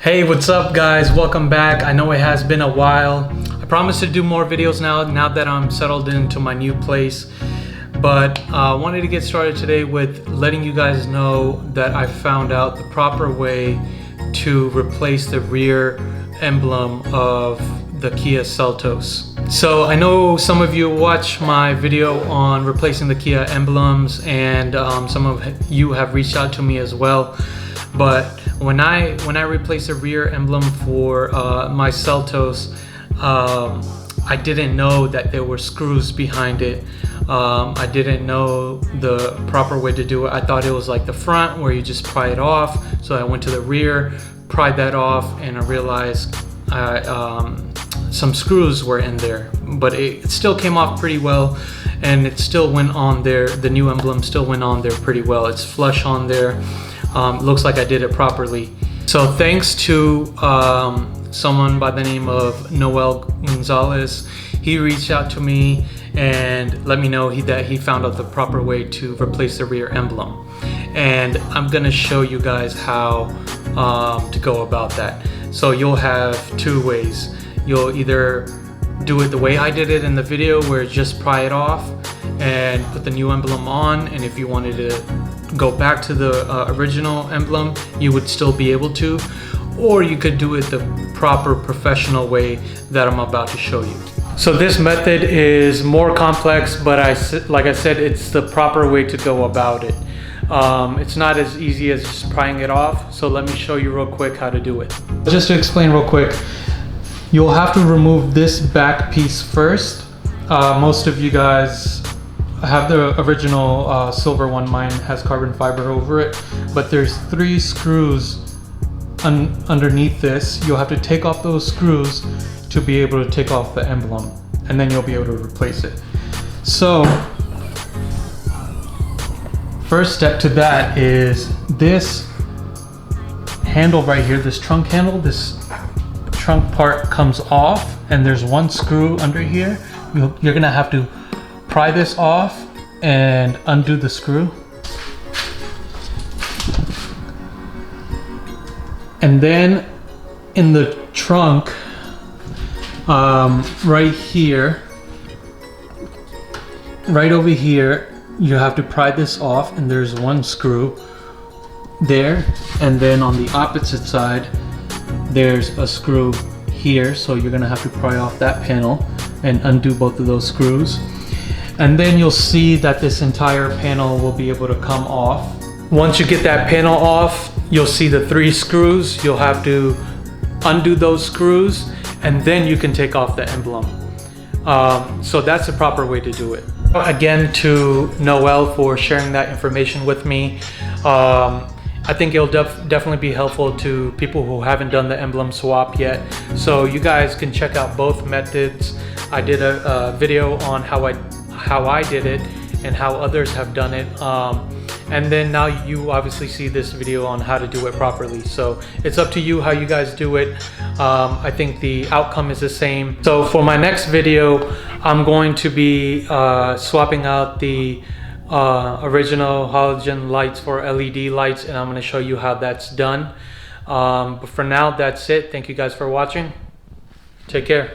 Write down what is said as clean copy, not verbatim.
Hey, what's up guys? Welcome back. I know it has been a while. I promise to do more videos now that I'm settled into my new place. But I wanted to get started today with letting you guys know that I found out the proper way to replace the rear emblem of the Kia Seltos. So I know some of you watch my video on replacing the Kia emblems, and some of you have reached out to me as well. But when I replaced the rear emblem for my Seltos, I didn't know that there were screws behind it. I didn't know the proper way to do it. I thought it was like the front where you just pry it off. So I went to the rear, pried that off, and I realized some screws were in there, but it still came off pretty well, and it still went on there. The new emblem still went on there pretty well. It's flush on there. Looks like I did it properly. So thanks to someone by the name of Noel Gonzalez. He reached out to me and let me know that he found out the proper way to replace the rear emblem. And I'm gonna show you guys how to go about that. So you'll have two ways. You'll either do it the way I did it in the video, where just pry it off and put the new emblem on, and if you wanted to go back to the original emblem, you would still be able to, or you could do it the proper professional way that I'm about to show you. So this method is more complex, but like I said, it's the proper way to go about it. It's not as easy as just prying it off, so let me show you real quick how to do it. Just to explain real quick, you'll have to remove this back piece first. Most of you guys have the original silver one. Mine has carbon fiber over it, but there's 3 screws underneath this. You'll have to take off those screws to be able to take off the emblem, and then you'll be able to replace it. So first step to that is this handle right here, this trunk handle. This trunk part comes off, and there's 1 screw under here. You're gonna have to pry this off and undo the screw. And then in the trunk, right here, right over here, you have to pry this off, and there's 1 screw there. And then on the opposite side, there's a screw here, so you're gonna have to pry off that panel and undo both of those screws. And then you'll see that this entire panel will be able to come off. Once you get that panel off, you'll see the 3 screws. You'll have to undo those screws, and then you can take off the emblem. So that's the proper way to do it. Again, to Noel for sharing that information with me. I think it'll definitely be helpful to people who haven't done the emblem swap yet. So you guys can check out both methods. I did a video on how I did it and how others have done it. And then now you obviously see this video on how to do it properly. So it's up to you how you guys do it. I think the outcome is the same. So for my next video, I'm going to be swapping out the original halogen lights for LED lights, and I'm going to show you how that's done. But for now, that's it. Thank you guys for watching. Take care.